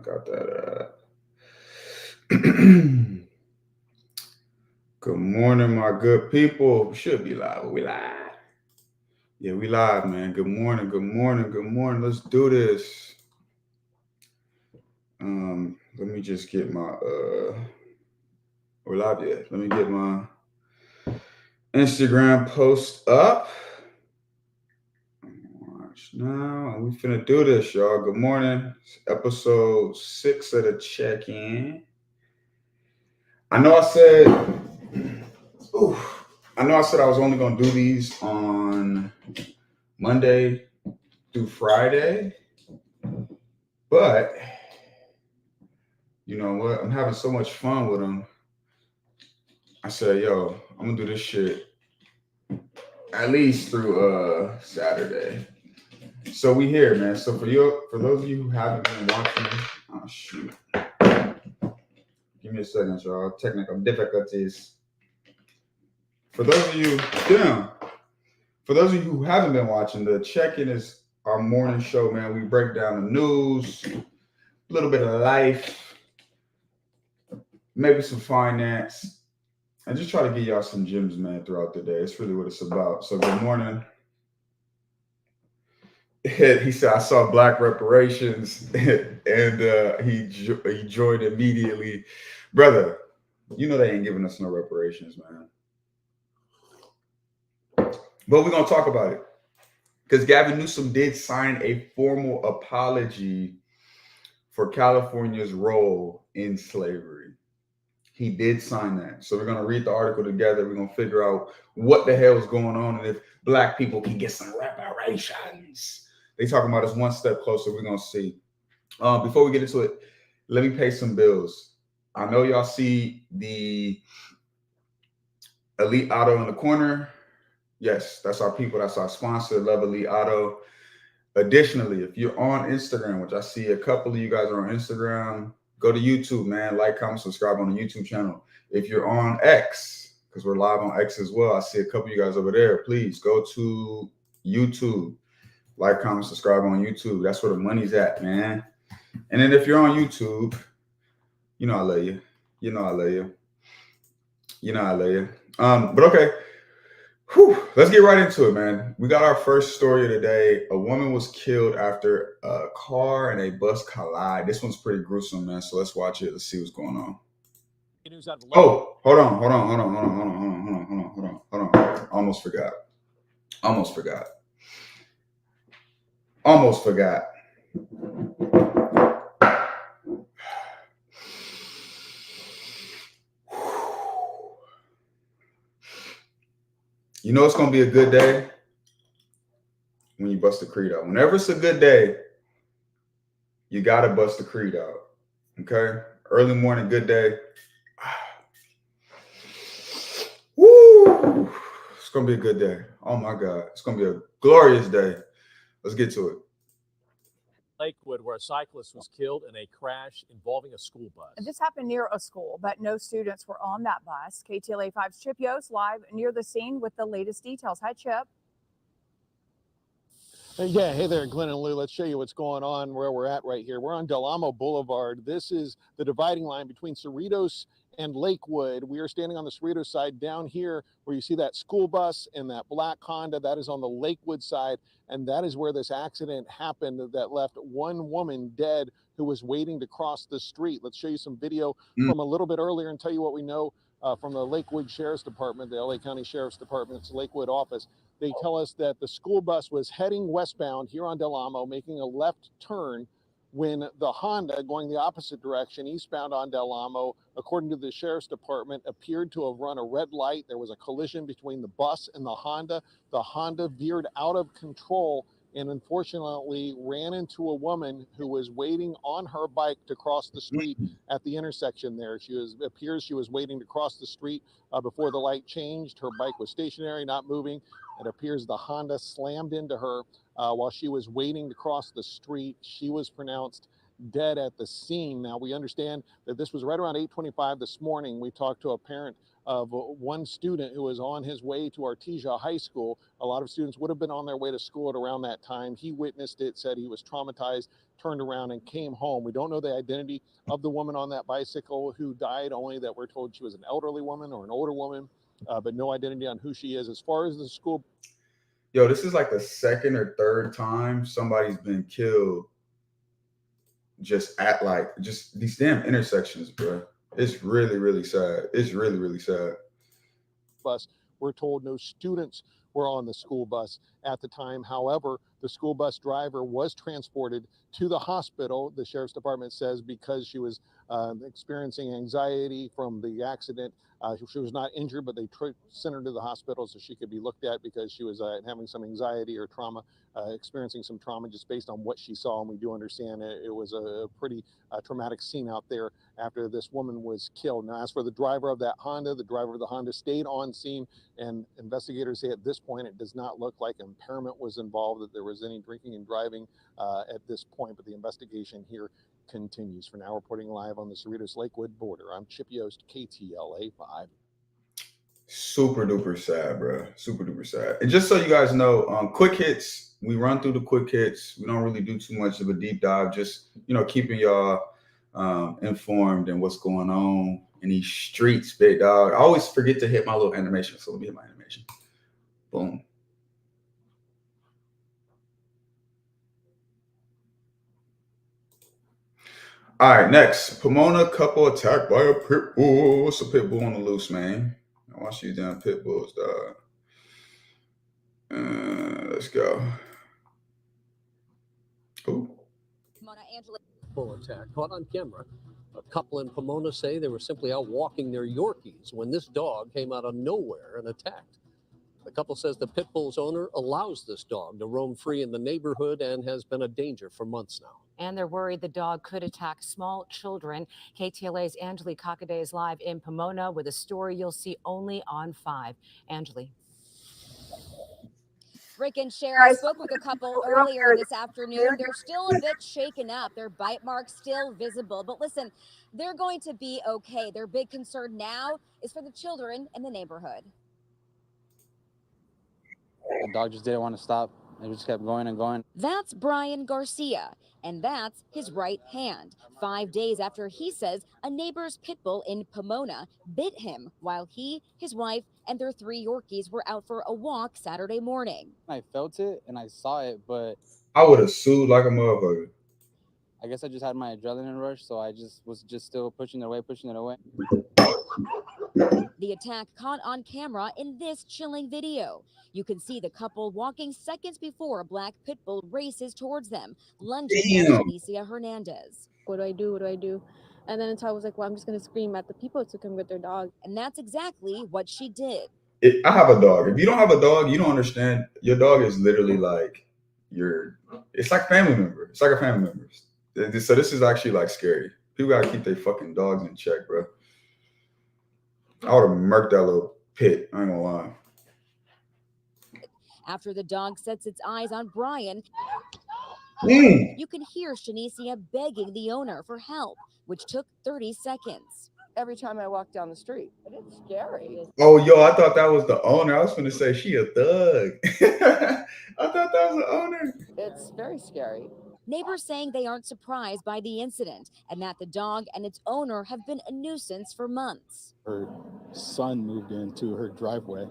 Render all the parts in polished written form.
got that. Good morning, my good people. We should be live. We live. Yeah, we live, man. Good morning. Good morning. Good morning. Let's do this. Let me just get my we're live yet. Let me get my Instagram post up. Watch now. And we finna do this, y'all. Good morning. It's episode 6 of the check-in. I know I said I was only gonna do these on Monday through Friday, but you know what? I'm having so much fun with them. I said, yo, I'm gonna do this shit at least through Saturday. So we here, man. So for those of you who haven't been watching, oh shoot. Give me a second, y'all. Technical difficulties. For those of you who haven't been watching, the check-in is our morning show, man. We break down the news, a little bit of life, maybe some finance, and just try to give y'all some gems, man, throughout the day. It's really what it's about. So good morning. He said, I saw Black Reparations, and he joined immediately. Brother, you know they ain't giving us no reparations, man. But we're going to talk about it. Because Gavin Newsom did sign a formal apology for California's role in slavery. He did sign that. So we're going to read the article together. We're going to figure out what the hell is going on and if Black people can get some reparations. They talking about us one step closer. We're going to see. Before we get into it, let me pay some bills. I know y'all see the Elite Auto in the corner. Yes, that's our people. That's our sponsor, Love Elite Auto. Additionally, if you're on Instagram, which I see a couple of you guys are on Instagram, go to YouTube, man. Like, comment, subscribe on the YouTube channel. If you're on X, because we're live on X as well, I see a couple of you guys over there. Please go to YouTube. Like, comment, subscribe on YouTube. That's where the money's at, man. And then if you're on YouTube, you know I love you. You know I love you. You know I love you. But okay. Let's get right into it, man. We got our first story of the day. A woman was killed after a car and a bus collide. This one's pretty gruesome, man. So let's watch it. Let's see what's going on. Oh, hold on. Almost forgot. You know it's going to be a good day when you bust the creed out. Whenever it's a good day, you got to bust the creed out. Okay? Early morning, good day. Woo! It's going to be a good day. Oh, my God. It's going to be a glorious day. Let's get to it. Lakewood, where a cyclist was killed in a crash involving a school bus. This happened near a school, but no students were on that bus. KTLA 5's Chip Yost live near the scene with the latest details. Hi, Chip. Yeah, hey there, Glenn and Lou. Let's show you what's going on where we're at right here. We're on Del Amo Boulevard. This is the dividing line between Cerritos and Lakewood. We are standing on the Cerritos side down here where you see that school bus and that black Honda. That is on the Lakewood side, and that is where this accident happened that left one woman dead who was waiting to cross the street. Let's show you some video from a little bit earlier and tell you what we know from the Lakewood Sheriff's Department, the LA County Sheriff's Department's Lakewood office. They tell us that the school bus was heading westbound here on Del Amo, making a left turn when the Honda going the opposite direction, eastbound on Del Amo, according to the Sheriff's Department, appeared to have run a red light. There was a collision between the bus and the Honda. The Honda veered out of control and unfortunately ran into a woman who was waiting on her bike to cross the street at the intersection there. Appears she was waiting to cross the street before the light changed. Her bike was stationary, not moving. It appears the Honda slammed into her while she was waiting to cross the street. She was pronounced dead at the scene. Now, we understand that this was right around 8:25 this morning. We talked to a parent of one student who was on his way to Artesia High School. A lot of students would have been on their way to school at around that time. He witnessed it, said he was traumatized, turned around and came home. We don't know the identity of the woman on that bicycle who died, only that we're told she was an elderly woman or an older woman, but no identity on who she is. As far as the school. Yo, this is like the second or third time somebody's been killed just at just these damn intersections, bro. It's really, really sad. It's really, really sad. Bus. We're told no students were on the school bus at the time. However, the school bus driver was transported to the hospital, the sheriff's department says, because she was experiencing anxiety from the accident. She was not injured, but they sent her to the hospital so she could be looked at because she was having some anxiety or trauma, experiencing some trauma just based on what she saw. And we do understand it was a pretty traumatic scene out there after this woman was killed. Now, as for the driver of that Honda, the driver of the Honda stayed on scene, and investigators say at this point it does not look like impairment was involved, that there was any drinking and driving at this point, but the investigation here continues. For now, reporting live on the Cerritos-Lakewood border, I'm Chip Yost, KTLA 5. Super duper sad, bro. Super duper sad. And just so you guys know, quick hits, we run through the quick hits. We don't really do too much of a deep dive, just, keeping y'all informed and what's going on in these streets, big dog. I always forget to hit my little animation, so let me hit my animation. Boom. All right, next. Pomona couple attacked by a pit bull. It's a pit bull on the loose, man. I watch these damn pit bulls, dog. Let's go. Ooh. Bull attack caught on camera. A couple in Pomona say they were simply out walking their Yorkies when this dog came out of nowhere and attacked. The couple says the pit bull's owner allows this dog to roam free in the neighborhood and has been a danger for months now. And they're worried the dog could attack small children. KTLA's Angeli Cockadee is live in Pomona with a story you'll see only on 5. Angeli. Rick and Sharon spoke with a couple earlier this afternoon. They're still a bit shaken up. Their bite marks still visible. But listen, they're going to be okay. Their big concern now is for the children in the neighborhood. The dog just didn't want to stop. It just kept going and going. That's Brian Garcia, and that's his right hand. 5 days after he says a neighbor's pit bull in Pomona bit him while he, his wife, and their 3 Yorkies were out for a walk Saturday morning. I felt it and I saw it, but I would have sued like a motherfucker. I guess I just had my adrenaline rush, so I was still pushing it away. The attack caught on camera in this chilling video. You can see the couple walking seconds before a black pit bull races towards them, lunging at Janicia Hernandez. What do I do? What do I do? And then I was like, well, I'm just going to scream at the people to come get their dog. And that's exactly what she did. I have a dog. If you don't have a dog, you don't understand. Your dog is literally like it's like family member. It's like a family member. So this is actually like scary. People got to keep their fucking dogs in check, bro. I would have murked that little pit. I ain't gonna lie. After the dog sets its eyes on Brian, you can hear Shanicia begging the owner for help, which took 30 seconds. Every time I walk down the street, but it's scary. Oh, yo, I thought that was the owner. I was going to say she a thug. I thought that was the owner. It's very scary. Neighbors saying they aren't surprised by the incident and that the dog and its owner have been a nuisance for months. Her son moved into her driveway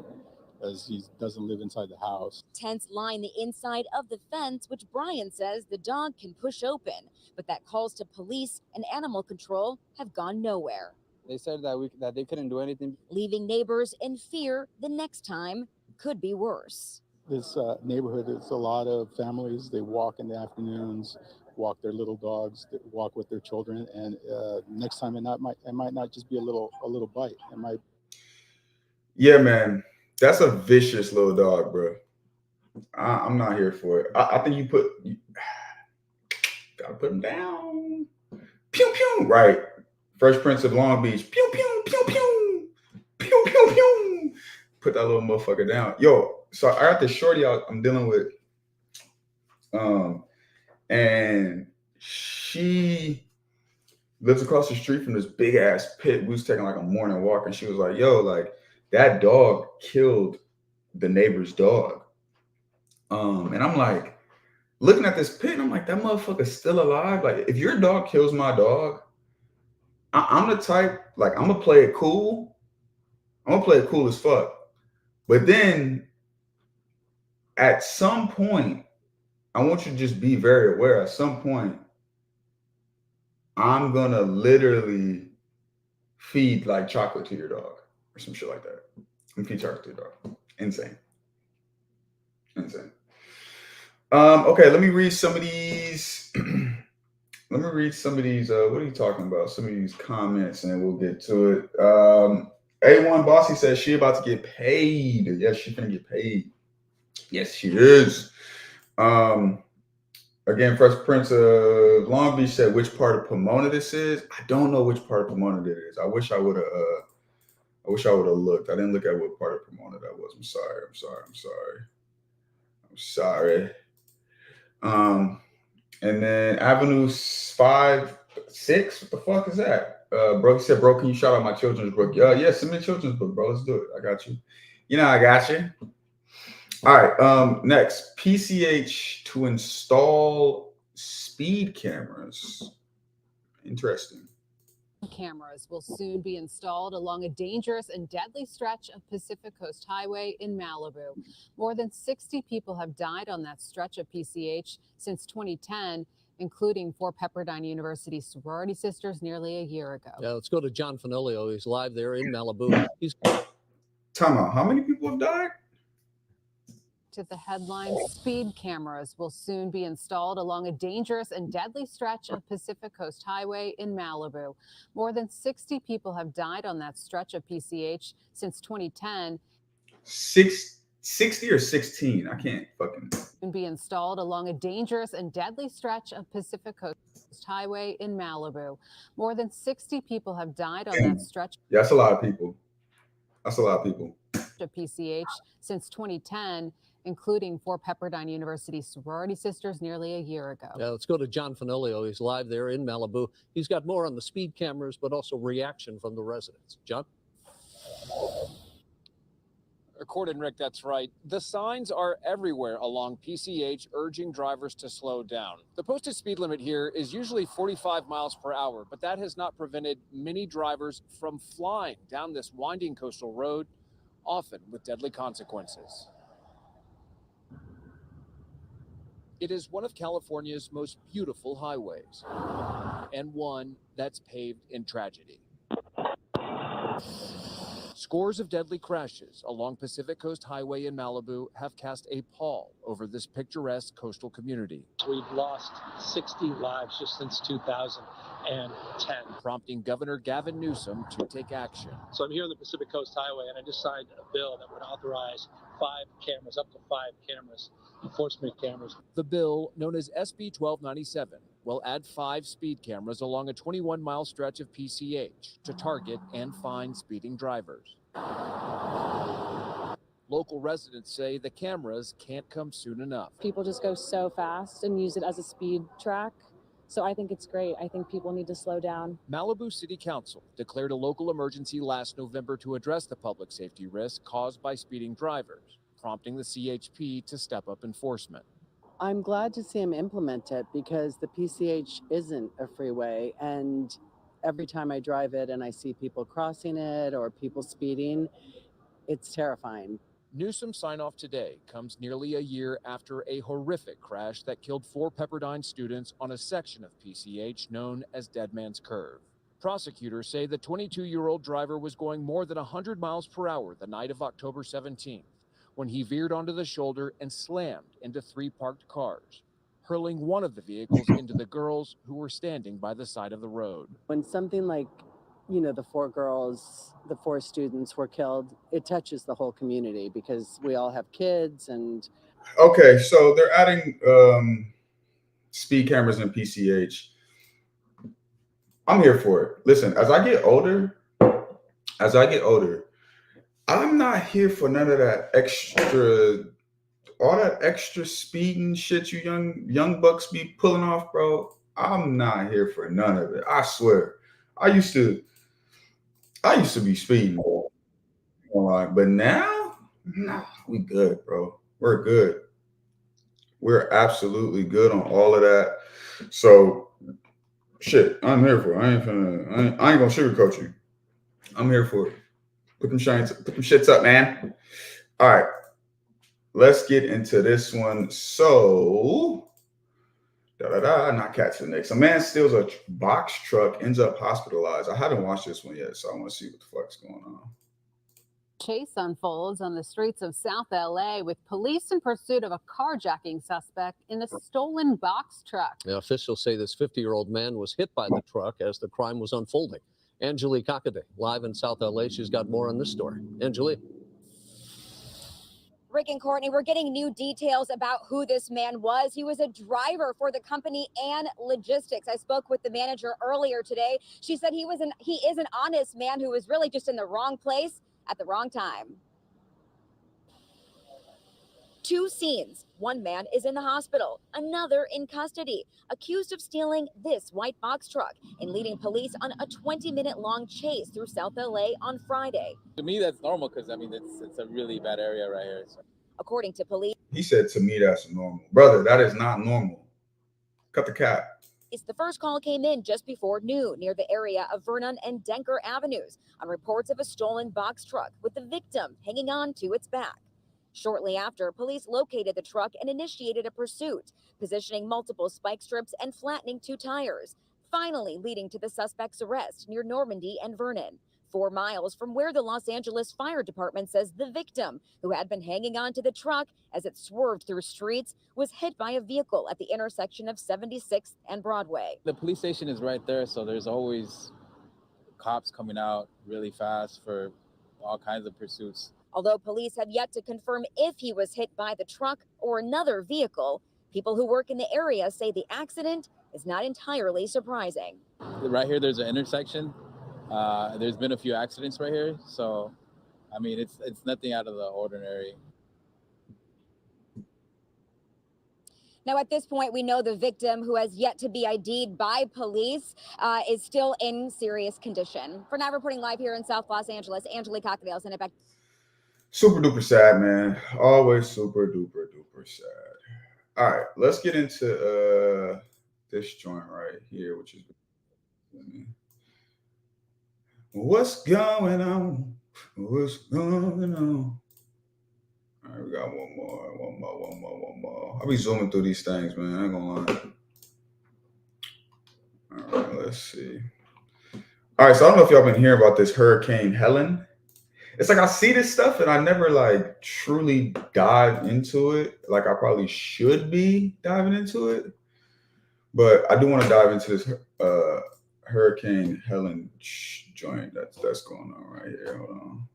as he doesn't live inside the house. Tents line the inside of the fence, which Brian says the dog can push open, but that calls to police and animal control have gone nowhere. They said that they couldn't do anything, leaving neighbors in fear the next time could be worse. This neighborhood, it's a lot of families. They walk in the afternoons, walk their little dogs, walk with their children, and next time it might not just be a little bite. It might. Yeah, man, that's a vicious little dog, bro. I'm not here for it. I think you gotta put him down. Pew pew, right? Fresh Prince of Long Beach. Pew pew pew pew pew pew pew. Put that little motherfucker down, yo. So I got this shorty I'm dealing with, and she lives across the street from this big ass pit. We was taking like a morning walk, and she was like, "Yo, like that dog killed the neighbor's dog." And I'm like, looking at this pit, and I'm like, that motherfucker's still alive. Like, if your dog kills my dog, I'm the type, like, I'm gonna play it cool. I'm gonna play it cool as fuck. But then at some point, I want you to just be very aware. At some point, I'm gonna literally feed like chocolate to your dog or some shit like that. And feed chocolate to your dog. Insane. Insane. Okay, let me read some of these. Let me read some of these. What are you talking about? Some of these comments, and we'll get to it. A1 Bossy says she about to get paid. Yes, she's gonna get paid. Yes, she is. Again, Fresh Prince of Long Beach said which part of Pomona this is. I don't know which part of Pomona it is. I wish I would have. I wish I would have looked. I didn't look at what part of Pomona that was. I'm sorry. And then Avenue 5-6. What the fuck is that? Bro, he said, bro, can you shout out my children's book? Yeah, send me a children's book, bro. Let's do it. I got you. You know, I got you. All right. Next, PCH to install speed cameras. Interesting. Cameras will soon be installed along a dangerous and deadly stretch of Pacific Coast Highway in Malibu. More than 60 people have died on that stretch of PCH since 2010, including 4 Pepperdine University sorority sisters nearly a year ago. Yeah, let's go to John Fanolio. He's live there in Malibu. Time out. How many people have died? To the headline, speed cameras will soon be installed along a dangerous and deadly stretch of Pacific Coast Highway in Malibu. More than 60 people have died on that stretch of PCH since 2010. 60 or 16? I can't fucking. Be installed along a dangerous and deadly stretch of Pacific Coast Highway in Malibu. More than 60 people have died on that stretch. Yeah, that's a lot of people. That's a lot of people. Of PCH since 2010, including 4 Pepperdine University sorority sisters nearly a year ago. Yeah, let's go to John Fanolio. He's live there in Malibu. He's got more on the speed cameras, but also reaction from the residents. John? According, Rick, that's right. The signs are everywhere along PCH urging drivers to slow down. The posted speed limit here is usually 45 miles per hour, but that has not prevented many drivers from flying down this winding coastal road, often with deadly consequences. It is one of California's most beautiful highways, and one that's paved in tragedy. Scores of deadly crashes along Pacific Coast Highway in Malibu have cast a pall over this picturesque coastal community. We've lost 60 lives just since 2010. Prompting Governor Gavin Newsom to take action. So I'm here on the Pacific Coast Highway, and I just signed a bill that would authorize 5 cameras, up to 5 cameras, enforcement cameras. The bill, known as SB 1297, will add 5 speed cameras along a 21-mile stretch of PCH to target and find speeding drivers. Local residents say the cameras can't come soon enough. People just go so fast and use it as a speed track. So I think it's great. I think people need to slow down. Malibu City Council declared a local emergency last November to address the public safety risk caused by speeding drivers, prompting the CHP to step up enforcement. I'm glad to see him implement it because the PCH isn't a freeway, and every time I drive it and I see people crossing it or people speeding, it's terrifying. Newsom's sign-off today comes nearly a year after a horrific crash that killed 4 Pepperdine students on a section of PCH known as Dead Man's Curve. Prosecutors say the 22-year-old driver was going more than 100 miles per hour the night of October 17th when he veered onto the shoulder and slammed into 3 parked cars, hurling one of the vehicles into the girls who were standing by the side of the road. When something like, the 4 girls, the 4 students were killed, it touches the whole community because we all have kids and... Okay, so they're adding speed cameras in PCH. I'm here for it. Listen, as I get older, I'm not here for none of that all that extra speeding shit you young bucks be pulling off, bro. I'm not here for none of it. I swear. I used to be speeding, but now, nah, we good, bro. We're good. We're absolutely good on all of that. So, shit, I'm here for it. I ain't gonna sugarcoat you. I'm here for it. Put them shits up, man. All right, let's get into this one. So, not cats for Nick. A man steals a box truck, ends up hospitalized. I haven't watched this one yet, so I want to see what the fuck's going on. Chase unfolds on the streets of South LA with police in pursuit of a carjacking suspect in a stolen box truck. Now, officials say this 50-year-old man was hit by the truck as the crime was unfolding. Angelique Hockaday, live in South LA. She's got more on this story. Angelique. Rick and Courtney, we're getting new details about who this man was. He was a driver for the company and logistics. I spoke with the manager earlier today. She said he is an honest man who was really just in the wrong place at the wrong time. Two scenes. One man is in the hospital, another in custody, accused of stealing this white box truck and leading police on a 20-minute long chase through South LA on Friday. To me, that's normal because, I mean, it's a really bad area right here. So. According to police. He said, to me, that's normal. Brother, that is not normal. Cut the cap. The first call came in just before noon near the area of Vernon and Denker Avenues on reports of a stolen box truck with the victim hanging on to its back. Shortly after, police located the truck and initiated a pursuit, positioning multiple spike strips and flattening two tires, finally leading to the suspect's arrest near Normandy and Vernon, 4 miles from where the Los Angeles Fire Department says the victim, who had been hanging on to the truck as it swerved through streets, was hit by a vehicle at the intersection of 76th and Broadway. The police station is right there, so there's always cops coming out really fast for all kinds of pursuits. Although police have yet to confirm if he was hit by the truck or another vehicle, people who work in the area say the accident is not entirely surprising. Right here, there's an intersection. There's been a few accidents right here, so I mean, it's nothing out of the ordinary. Now, at this point, we know the victim, who has yet to be ID'd by police, is still in serious condition. For now, reporting live here in South Los Angeles, Angelique Hockaday, I'll send it back. Super duper sad, man. Always super duper duper sad. All right, let's get into this joint right here, which is what's going on? What's going on? All right, we got one more. I'll be zooming through these things, man. I ain't gonna lie. All right, let's see. All right, so I don't know if y'all been hearing about this Hurricane Helen. It's like I see this stuff and I never like truly dive into it. Like I probably should be diving into it, but I do want to dive into this Hurricane Helen joint that's going on right here. Hold on,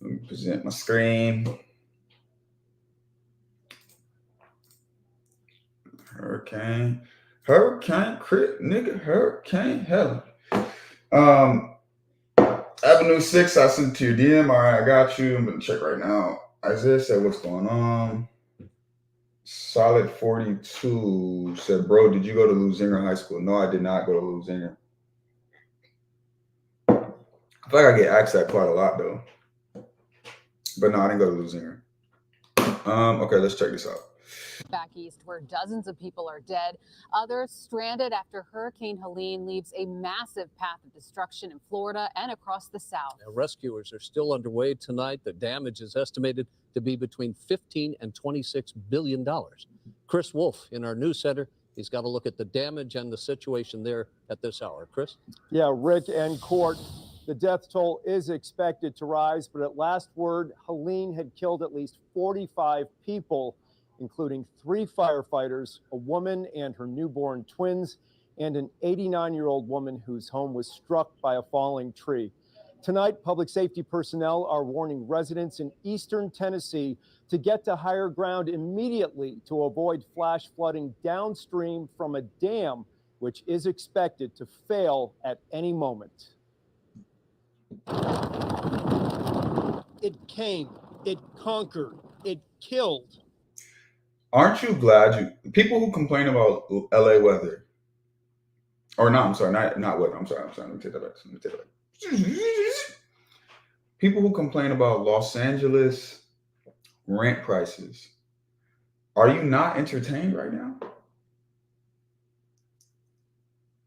let me present my screen. Hurricane Helen. Avenue 6, I sent it to your DM. All right, I got you. I'm gonna check right now. Isaiah said, what's going on? Solid 42 said, bro, did you go to Luzinger High School? No, I did not go to Luzinger. I feel like I get asked that quite a lot though. But no, I didn't go to Luzinger. Okay, let's check this out. Back east, where dozens of people are dead, others stranded after Hurricane Helene leaves a massive path of destruction in Florida and across the South. Now, rescuers are still underway tonight. The damage is estimated to be between $15 and $26 billion. Chris Wolf in our news center, he's got a look at the damage and the situation there at this hour. Chris? Yeah, Rick and Court, the death toll is expected to rise, but at last word, Helene had killed at least 45 people, including 3 firefighters, a woman and her newborn twins, and an 89-year-old woman whose home was struck by a falling tree. Tonight, public safety personnel are warning residents in eastern Tennessee to get to higher ground immediately to avoid flash flooding downstream from a dam, which is expected to fail at any moment. It came, it conquered, it killed. Aren't you glad people who complain about LA weather, Or no, I'm sorry, not weather. I'm sorry. Let me take that back. People who complain about Los Angeles rent prices, are you not entertained right now?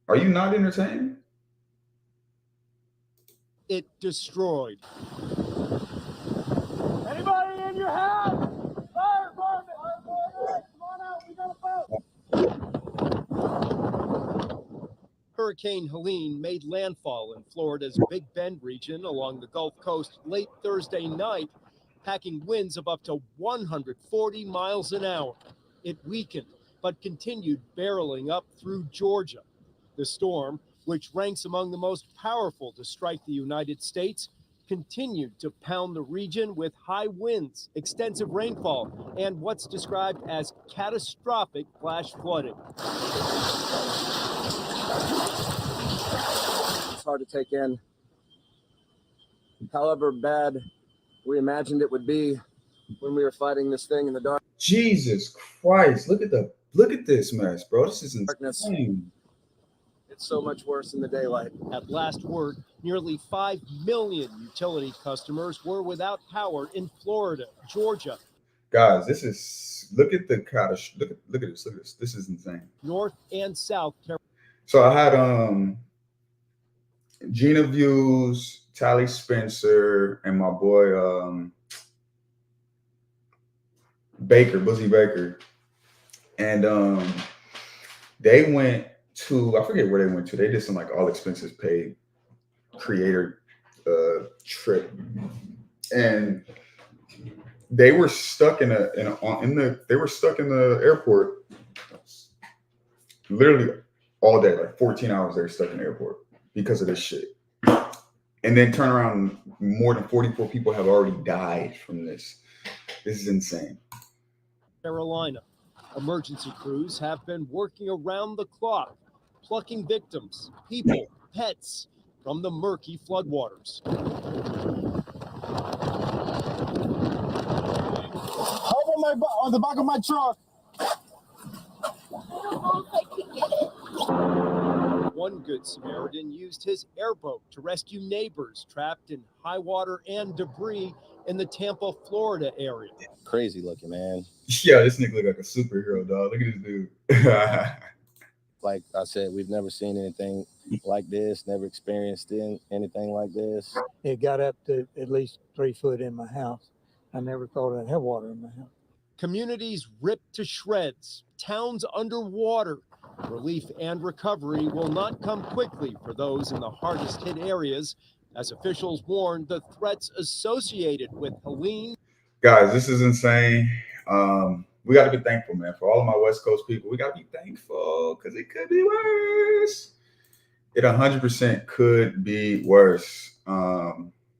Are you not entertained? It destroyed. Anybody in your house? Fire department! Come on out, we got a boat. Hurricane Helene made landfall in Florida's Big Bend region along the Gulf Coast late Thursday night, packing winds of up to 140 miles an hour. It weakened, but continued barreling up through Georgia. The storm, which ranks among the most powerful to strike the United States, continued to pound the region with high winds, extensive rainfall, and what's described as catastrophic flash flooding. It's hard to take in. However bad we imagined it would be when we were fighting this thing in the dark. Jesus Christ! Look at this mess, bro. This is insane. It's so much worse in the daylight. At last word, nearly 5 million utility customers were without power in Florida, Georgia. Guys, this is look at this. This is insane. North and South Carolina. So I had Gina Views, Tally Spencer, and my boy Buzzy Baker. And they went to, I forget where they went to. They did some like all expenses paid creator trip. And they were stuck in the airport literally all day, like 14 hours they were stuck in the airport because of this shit. And then turn around, more than 44 people have already died from this. This is insane. Carolina. Emergency crews have been working around the clock, plucking victims, people, pets from the murky floodwaters. On the back of my truck. One good Samaritan used his airboat to rescue neighbors trapped in high water and debris in the Tampa, Florida area. Crazy looking, man. Yeah, this nigga look like a superhero, dog. Look at this dude. Like I said, we've never seen anything like this, never experienced anything like this. It got up to at least 3 foot in my house. I never thought I'd have water in my house. Communities ripped to shreds, towns underwater. Relief and recovery will not come quickly for those in the hardest hit areas, as officials warn the threats associated with Helene. Guys, this is insane. We got to be thankful, man. For all of my West Coast people, we got to be thankful because it could be worse. It 100% could be worse.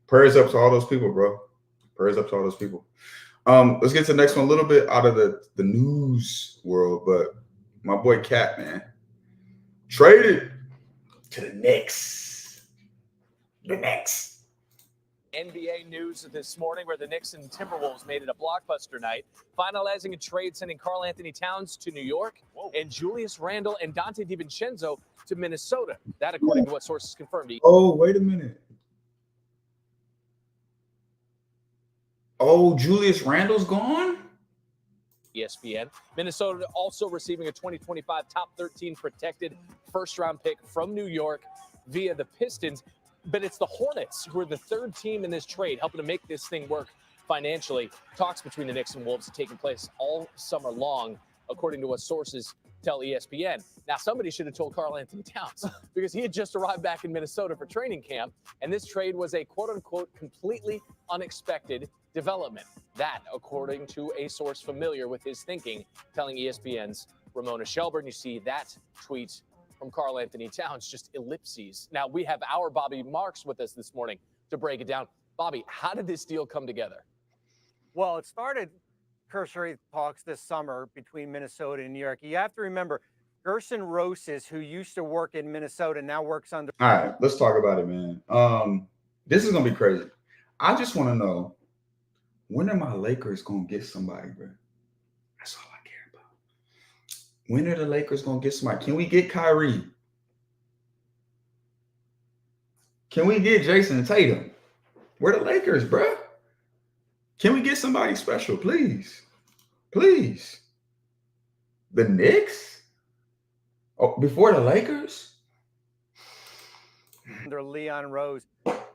Prayers up to all those people, bro. Prayers up to all those people. Let's get to the next one, a little bit out of the news world, but my boy Cat, man, traded to the Knicks. The Knicks. NBA news this morning where the Knicks and Timberwolves made it a blockbuster night, finalizing a trade sending Karl Anthony Towns to New York and Julius Randle and Dante DiVincenzo to Minnesota. That, according to what sources confirmed. Oh, wait a minute. Oh, Julius Randle's gone? ESPN. Minnesota also receiving a 2025 top 13 protected first-round pick from New York via the Pistons. But it's the Hornets who are the third team in this trade, helping to make this thing work financially. Talks between the Knicks and Wolves have taken place all summer long, according to what sources tell ESPN. Now, somebody should have told Karl Anthony Towns because he had just arrived back in Minnesota for training camp, and this trade was a quote-unquote completely unexpected development. That, according to a source familiar with his thinking, telling ESPN's Ramona Shelburne. You see that tweet from Karl Anthony Towns, just ellipses. Now, we have our Bobby Marks with us this morning to break it down. Bobby, how did this deal come together? Well, it started cursory talks this summer between Minnesota and New York. You have to remember, Gerson Rosas, who used to work in Minnesota, now works under. All right, let's talk about it, man. This is going to be crazy. I just want to know, when are my Lakers going to get somebody, bro? That's all I care about. When are the Lakers going to get somebody? Can we get Kyrie? Can we get Jason Tatum? We're the Lakers, bruh. Can we get somebody special, please? Please. The Knicks? Oh, before the Lakers? Under Leon Rose.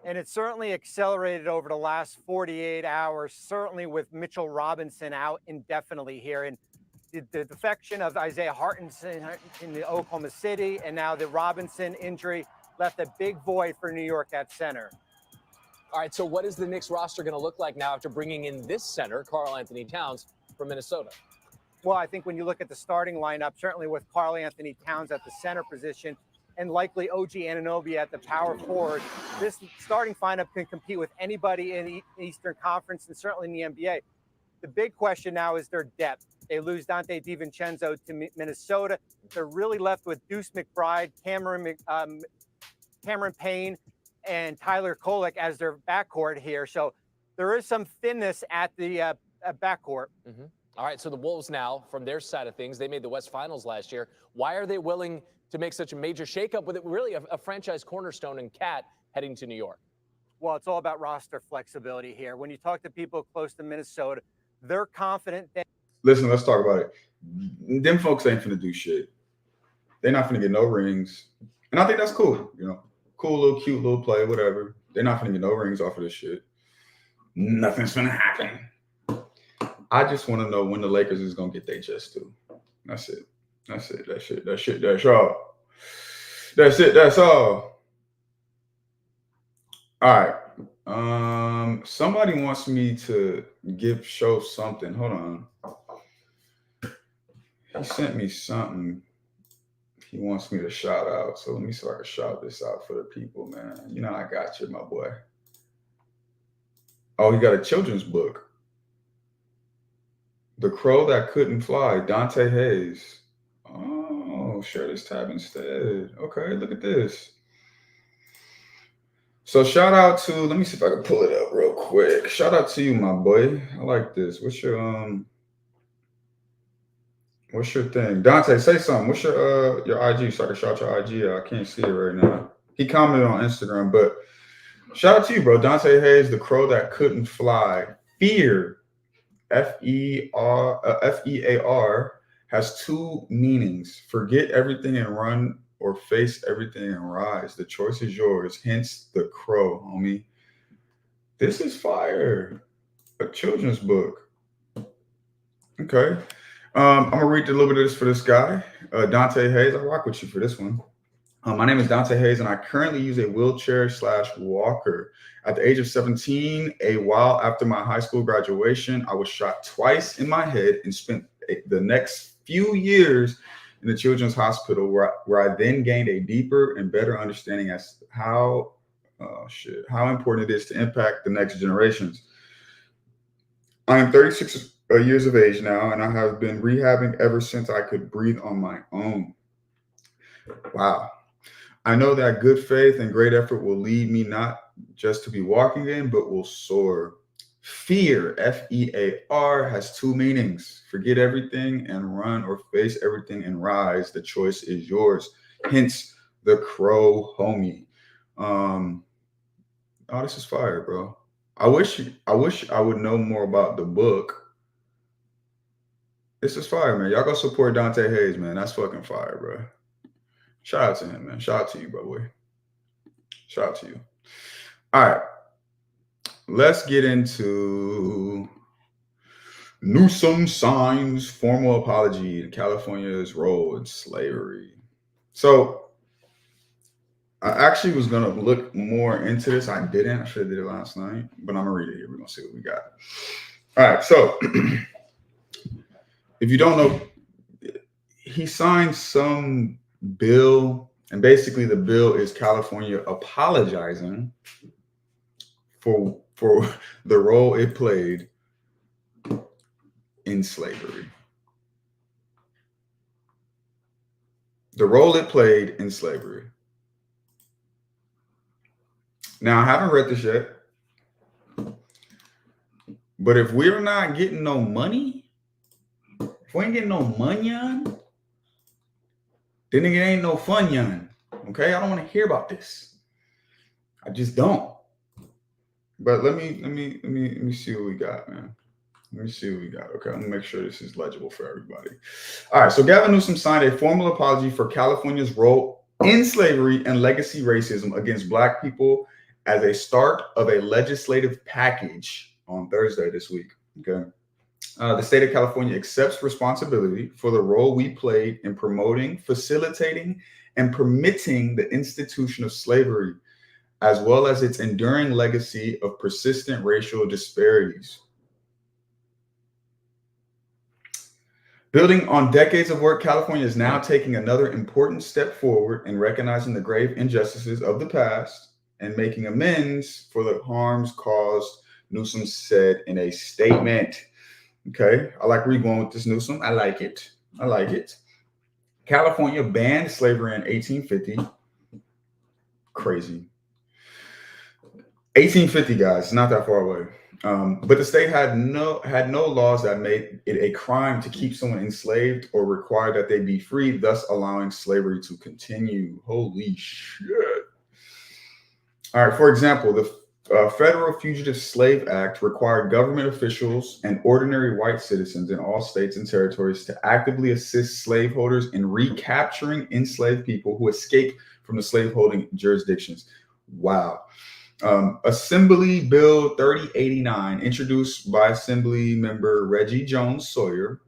And it certainly accelerated over the last 48 hours, certainly with Mitchell Robinson out indefinitely here. And the defection of Isaiah Hartenson in the Oklahoma City, and now the Robinson injury left a big void for New York at center. All right, so what is the Knicks roster going to look like now after bringing in this center, Karl Anthony Towns, from Minnesota? Well, I think when you look at the starting lineup, certainly with Karl Anthony Towns at the center position and likely OG Anunoby at the power forward, this starting lineup can compete with anybody in the Eastern Conference and certainly in the NBA. The big question now is their depth. They lose Dante DiVincenzo to Minnesota. They're really left with Deuce McBride, Cameron Payne, and Tyler Kolek as their backcourt here. So there is some thinness at the backcourt. Mm-hmm. All right, so the Wolves now, from their side of things, they made the West Finals last year. Why are they willing to make such a major shakeup with it, really a franchise cornerstone in Cat heading to New York? Well, it's all about roster flexibility here. When you talk to people close to Minnesota, they're confident that... Listen, let's talk about it. Them folks ain't finna do shit. They're not finna get no rings. And I think that's cool, you know. Cool little cute little play, whatever. They're not finna get no rings off of this shit. Nothing's finna happen. I just want to know when the Lakers is gonna get their just due. That's it. That's it. That's it. That's it. That's all. That's it. That's all. All right. Somebody wants me to show something. Hold on. He sent me something. He wants me to shout out. So let me see if I can shout this out for the people, man. You know I got you, my boy. Oh, he got a children's book. The Crow That Couldn't Fly, Dante Hayes. Oh, share this tab instead. Okay, look at this. So shout out to, let me see if I can pull it up real quick. Shout out to you, my boy. I like this. What's your thing? Dante, say something. What's your IG so I can shout your IG out? I can't see it right now. He commented on Instagram, but shout out to you, bro. Dante Hayes, The Crow That Couldn't Fly. Fear. Fear has two meanings. Forget everything and run, or face everything and rise. The choice is yours. Hence the crow, homie. This is fire. A children's book. Okay. I'm gonna read a little bit of this for this guy. Dante Hayes. I rock with you for this one. My name is Dante Hayes, and I currently use a wheelchair/walker. At the age of 17, a while after my high school graduation, I was shot twice in my head and spent the next few years in the children's hospital, where I then gained a deeper and better understanding as how important it is to impact the next generations. I am 36 years of age now, and I have been rehabbing ever since I could breathe on my own. Wow. I know that good faith and great effort will lead me not just to be walking in, but will soar. Fear, Fear, has two meanings. Forget everything and run, or face everything and rise. The choice is yours. Hence the crow, homie. Oh, this is fire, bro. I wish I would know more about the book. This is fire, man. Y'all go support Dante Hayes, man. That's fucking fire, bro. Shout out to him, man. Shout out to you, bro, boy. Shout out to you. All right. Let's get into Newsom signs formal apology in California's role in slavery. So I actually was going to look more into this. I didn't. I should have did it last night, but I'm going to read it here. We're going to see what we got. All right. So if you don't know, he signed some bill, and basically the bill is California apologizing for the role it played in slavery. The role it played in slavery. Now, I haven't read this yet, but if we're not getting no money, if we ain't getting no money on, then it ain't no fun, yon. Okay, I don't want to hear about this. I just don't. But let me see what we got, man. Let me see what we got. Okay, I'm gonna make sure this is legible for everybody. All right, so Gavin Newsom signed a formal apology for California's role in slavery and legacy racism against Black people as a start of a legislative package on Thursday this week. Okay. The state of California accepts responsibility for the role we played in promoting, facilitating, and permitting the institution of slavery, as well as its enduring legacy of persistent racial disparities. Building on decades of work, California is now taking another important step forward in recognizing the grave injustices of the past and making amends for the harms caused, Newsom said in a statement. Okay, I like where you're going with this, Newsom. I like it. I like it. California banned slavery in 1850. Crazy. 1850, guys, not that far away. But the state had no laws that made it a crime to keep someone enslaved or required that they be free, thus allowing slavery to continue. Holy shit. All right, for example, the Federal Fugitive Slave Act required government officials and ordinary white citizens in all states and territories to actively assist slaveholders in recapturing enslaved people who escaped from the slaveholding jurisdictions. Wow. Assembly Bill 3089, introduced by Assembly Member Reggie Jones Sawyer,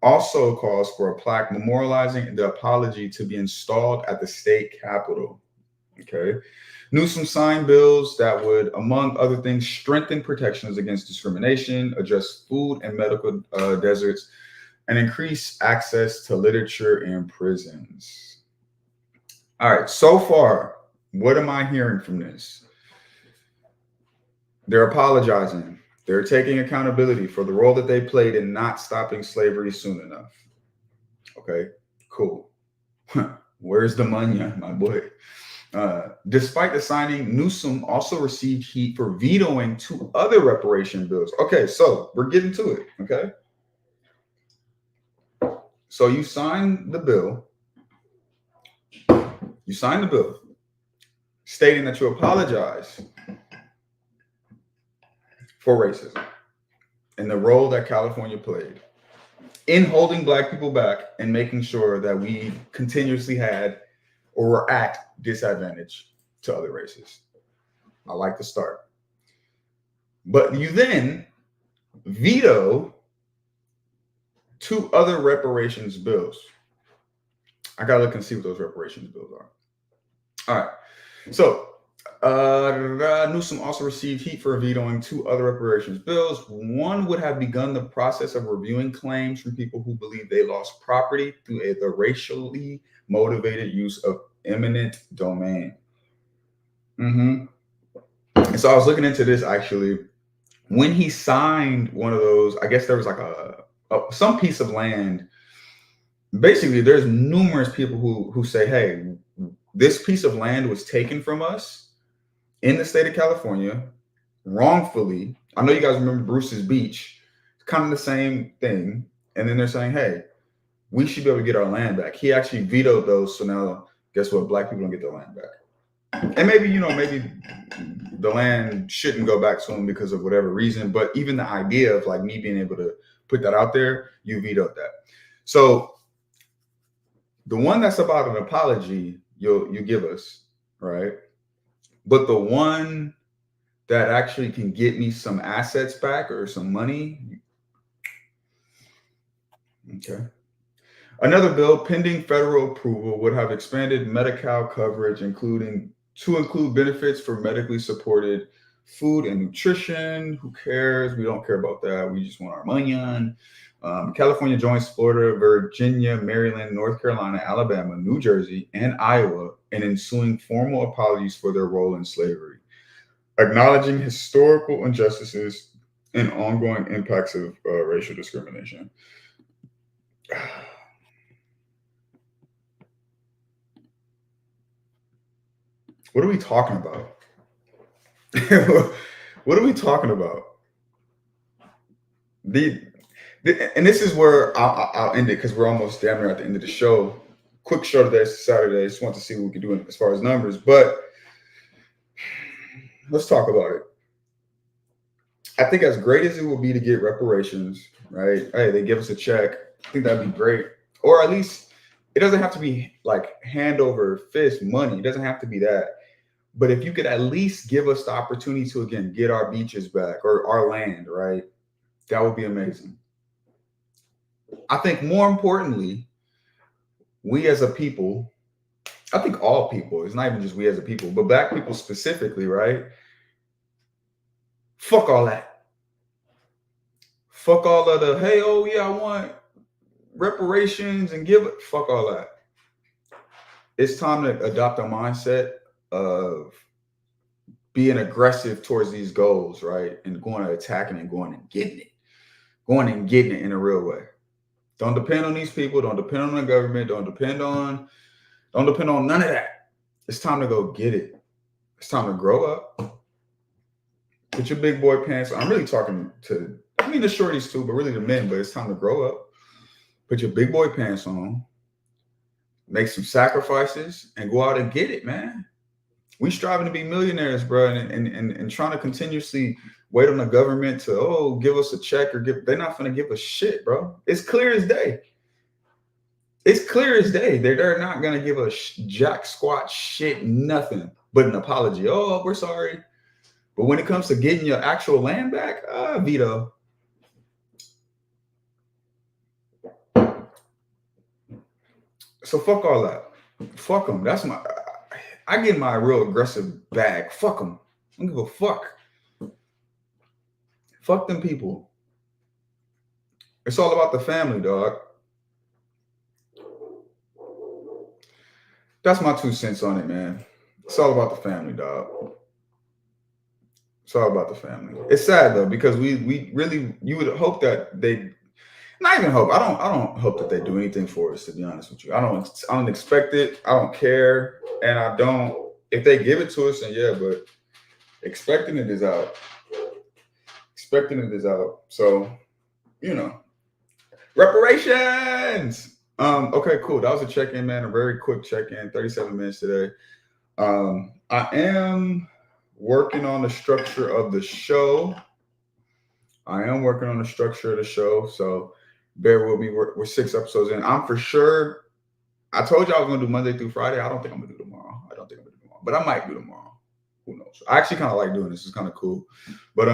also calls for a plaque memorializing the apology to be installed at the state capitol. Okay. Newsom signed bills that would, among other things, strengthen protections against discrimination, address food and medical deserts, and increase access to literature in prisons. All right, so far, what am I hearing from this? They're apologizing. They're taking accountability for the role that they played in not stopping slavery soon enough. Okay, cool. Where's the money, my boy? Despite the signing, Newsom also received heat for vetoing 2 other reparation bills. Okay, so we're getting to it, okay? So you signed the bill. You signed the bill stating that you apologize for racism and the role that California played in holding Black people back and making sure that we continuously had or were at disadvantage to other races. I like the start. But you then veto 2 other reparations bills. I gotta look and see what those reparations bills are. All right. So Newsom also received heat for vetoing 2 other reparations bills. One would have begun the process of reviewing claims from people who believe they lost property through the racially motivated use of eminent domain. And so I was looking into this actually. When he signed one of those, I guess there was like some piece of land. Basically, there's numerous people who say, hey, this piece of land was taken from us in the state of California wrongfully. I know you guys remember Bruce's Beach, kind of the same thing. And then they're saying, hey, we should be able to get our land back. He actually vetoed those. So now guess what? Black people don't get their land back. And maybe, maybe the land shouldn't go back to him because of whatever reason. But even the idea of like me being able to put that out there, you vetoed that. So the one that's about an apology, you give us, right? But the one that actually can get me some assets back or some money. Okay. Another bill pending federal approval would have expanded Medi-Cal coverage, to include benefits for medically supported food and nutrition. Who cares? We don't care about that. We just want our money on. California joins Florida, Virginia, Maryland, North Carolina, Alabama, New Jersey, and Iowa in ensuing formal apologies for their role in slavery, acknowledging historical injustices and ongoing impacts of racial discrimination. What are we talking about? What are we talking about? And this is where I'll end it because we're almost damn near at the end of the show. Quick show today, Saturday. Just want to see what we can do as far as numbers. But let's talk about it. I think as great as it would be to get reparations, right? Hey, they give us a check. I think that'd be great. Or at least it doesn't have to be like hand over fist money. It doesn't have to be that. But if you could at least give us the opportunity to, again, get our beaches back or our land, right? That would be amazing. I think more importantly, we as a people, I think all people, it's not even just we as a people, but Black people specifically, right? Fuck all that. Fuck all of the, hey, oh yeah, I want reparations and give it. Fuck all that. It's time to adopt a mindset of being aggressive towards these goals, right? And going and attacking and going and getting it. Going and getting it in a real way. Don't depend on these people. Don't depend on the government. Don't depend on none of that. It's time to go get it. It's time to grow up. Put your big boy pants on. I'm really talking to, I mean, the shorties too, but really the men, but it's time to grow up. Put your big boy pants on. Make some sacrifices and go out and get it, man. We striving to be millionaires, bro, and trying to continuously wait on the government to, give us a check or they're not going to give us shit, bro. It's clear as day. It's clear as day. They're not going to give us jack squat shit, nothing but an apology. Oh, we're sorry. But when it comes to getting your actual land back, veto. So fuck all that. Fuck them. I get my real aggressive bag. Fuck them. I don't give a fuck. Fuck them people. It's all about the family, dog. That's my 2 cents on it, man. It's all about the family, dog. It's all about the family. It's sad though, because we really, you would hope that they, not even hope. I don't hope that they do anything for us, to be honest with you. I don't expect it. I don't care. And I don't, if they give it to us, then yeah, but expecting it is out. Expecting it is out. So, reparations. Okay, cool. That was a check-in, man. A very quick check-in, 37 minutes today. I am working on the structure of the show. So bear with me. We're 6 episodes in. I'm for sure. I told you I was going to do Monday through Friday. I don't think I'm going to do tomorrow. But I might do tomorrow. Who knows? I actually kind of like doing this. It's kind of cool. But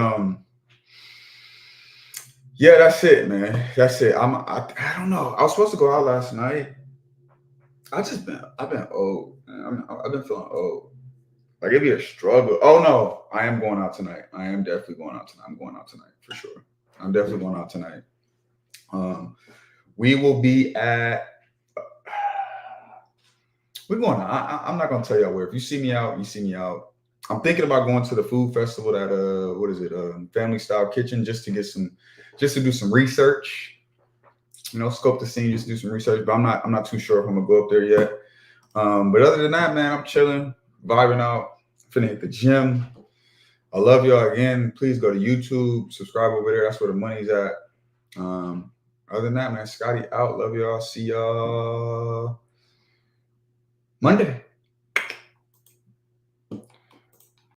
yeah, that's it, man. That's it. I don't know. I was supposed to go out last night. I've been old, man. I've been feeling old. Like it'd be a struggle. Oh no, I am going out tonight. I am definitely going out tonight. I'm going out tonight for sure. I'm definitely going out tonight. We will be at. We're going. I'm not gonna tell y'all where. If you see me out, you see me out. I'm thinking about going to the food festival at Family Style Kitchen, just to do some research. Scope the scene, just do some research. But I'm not too sure if I'm gonna go up there yet. But other than that, man, I'm chilling, vibing out, finna hit the gym. I love y'all again. Please go to YouTube, subscribe over there. That's where the money's at. Other than that, man, Scotty out. Love y'all. See y'all Monday.